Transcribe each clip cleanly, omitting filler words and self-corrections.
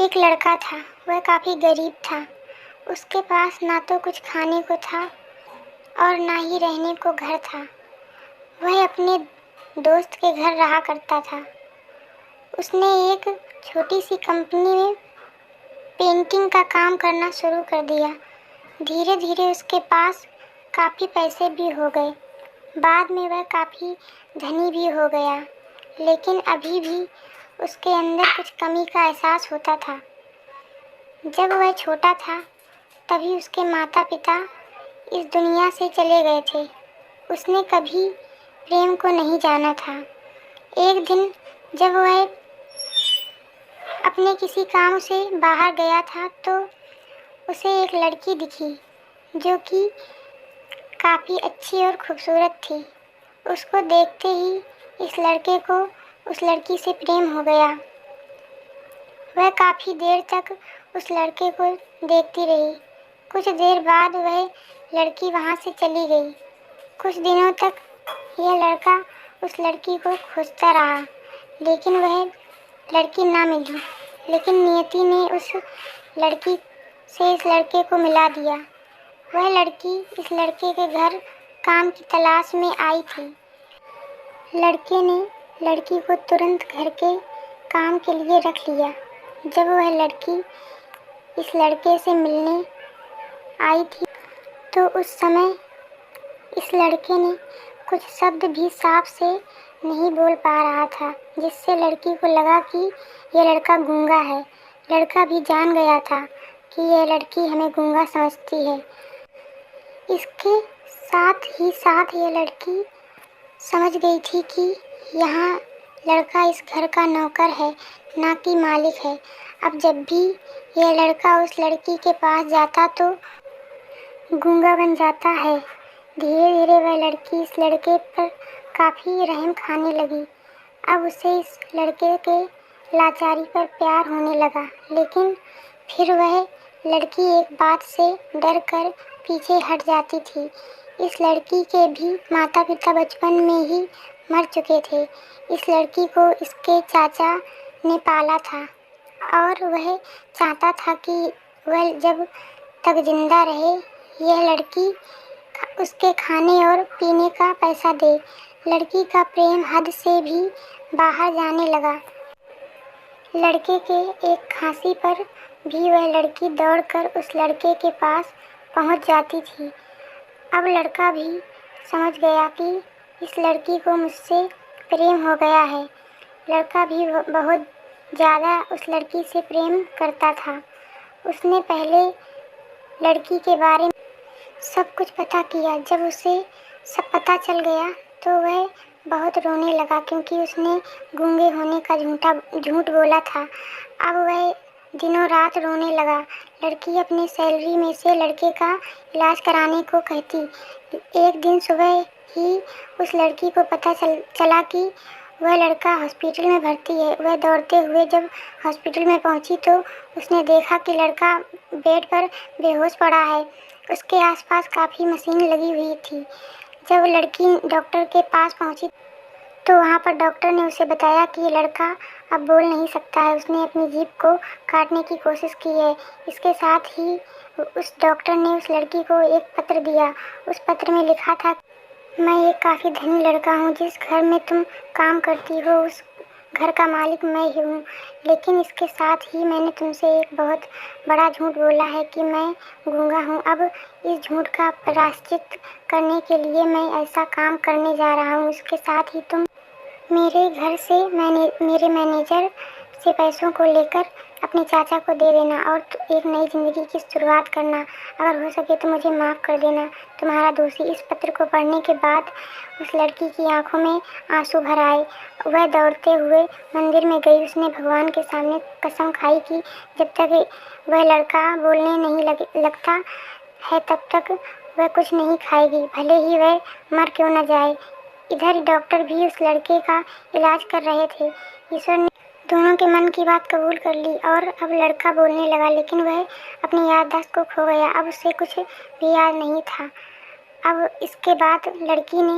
एक लड़का था। वह काफ़ी गरीब था। उसके पास ना तो कुछ खाने को था और ना ही रहने को घर था। वह अपने दोस्त के घर रहा करता था। उसने एक छोटी सी कंपनी में पेंटिंग का काम करना शुरू कर दिया। धीरे धीरे उसके पास काफ़ी पैसे भी हो गए। बाद में वह काफ़ी धनी भी हो गया, लेकिन अभी भी उसके अंदर कुछ कमी का एहसास होता था। जब वह छोटा था तभी उसके माता पिता इस दुनिया से चले गए थे। उसने कभी प्रेम को नहीं जाना था। एक दिन जब वह अपने किसी काम से बाहर गया था तो उसे एक लड़की दिखी जो कि काफ़ी अच्छी और खूबसूरत थी। उसको देखते ही इस लड़के को उस लड़की से प्रेम हो गया। वह काफ़ी देर तक उस लड़के को देखती रही। कुछ देर बाद वह लड़की वहाँ से चली गई। कुछ दिनों तक यह लड़का उस लड़की को खोजता रहा, लेकिन वह लड़की ना मिली। लेकिन नियति ने उस लड़की से इस लड़के को मिला दिया। वह लड़की इस लड़के के घर काम की तलाश में आई थी। लड़के ने लड़की को तुरंत घर के काम के लिए रख लिया। जब वह लड़की इस लड़के से मिलने आई थी तो उस समय इस लड़के ने कुछ शब्द भी साफ से नहीं बोल पा रहा था, जिससे लड़की को लगा कि यह लड़का गूंगा है। लड़का भी जान गया था कि यह लड़की हमें गूंगा समझती है। इसके साथ यह लड़की समझ गई थी कि यहाँ लड़का इस घर का नौकर है, ना कि मालिक है। अब जब भी यह लड़का उस लड़की के पास जाता तो गूंगा बन जाता है। धीरे धीरे वह लड़की इस लड़के पर काफ़ी रहम खाने लगी। अब उसे इस लड़के के लाचारी पर प्यार होने लगा, लेकिन फिर वह लड़की एक बात से डर कर पीछे हट जाती थी। इस लड़की के भी माता पिता बचपन में ही मर चुके थे। इस लड़की को इसके चाचा ने पाला था और वह चाहता था कि वह जब तक जिंदा रहे यह लड़की उसके खाने और पीने का पैसा दे। लड़की का प्रेम हद से भी बाहर जाने लगा। लड़के के एक खांसी पर भी वह लड़की दौड़कर उस लड़के के पास पहुंच जाती थी। अब लड़का भी समझ गया कि इस लड़की को मुझसे प्रेम हो गया है। लड़का भी बहुत ज़्यादा उस लड़की से प्रेम करता था। उसने पहले लड़की के बारे में सब कुछ पता किया। जब उसे सब पता चल गया तो वह बहुत रोने लगा, क्योंकि उसने गूंगे होने का झूठ बोला था। अब वह दिनों रात रोने लगा। लड़की अपनी सैलरी में से लड़के का इलाज कराने को कहती। एक दिन सुबह ही उस लड़की को पता चला कि वह लड़का हॉस्पिटल में भर्ती है। वह दौड़ते हुए जब हॉस्पिटल में पहुंची तो उसने देखा कि लड़का बेड पर बेहोश पड़ा है। उसके आसपास काफ़ी मशीन लगी हुई थी। जब लड़की डॉक्टर के पास पहुंची तो वहाँ पर डॉक्टर ने उसे बताया कि ये लड़का अब बोल नहीं सकता है। उसने अपनी जीभ को काटने की कोशिश की है। इसके साथ ही उस डॉक्टर ने उस लड़की को एक पत्र दिया। उस पत्र में लिखा था, मैं एक काफ़ी धनी लड़का हूँ। जिस घर में तुम काम करती हो उस घर का मालिक मैं ही हूँ। लेकिन इसके साथ ही मैंने तुमसे एक बहुत बड़ा झूठ बोला है कि मैं गूंगा हूँ। अब इस झूठ का प्रायश्चित करने के लिए मैं ऐसा काम करने जा रहा हूँ। इसके साथ ही तुम मेरे घर से मेरे मैनेजर से पैसों को लेकर अपने चाचा को दे देना और एक नई ज़िंदगी की शुरुआत करना। अगर हो सके तो मुझे माफ़ कर देना, तुम्हारा दोषी। इस पत्र को पढ़ने के बाद उस लड़की की आंखों में आंसू भर आए। वह दौड़ते हुए मंदिर में गई। उसने भगवान के सामने कसम खाई कि जब तक वह लड़का बोलने नहीं लगता है तब तक वह कुछ नहीं खाएगी, भले ही वह मर क्यों न जाए। इधर डॉक्टर भी उस लड़के का इलाज कर रहे थे। ईश्वर ने दोनों के मन की बात कबूल कर ली और अब लड़का बोलने लगा, लेकिन वह अपनी याददाश्त को खो गया। अब उसे कुछ भी याद नहीं था। अब इसके बाद लड़की ने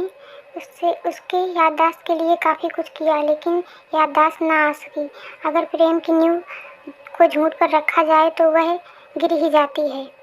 उसके याददाश्त के लिए काफ़ी कुछ किया, लेकिन याददाश्त ना आ सकी। अगर प्रेम की नींव को झूठ पर रखा जाए तो वह गिर ही जाती है।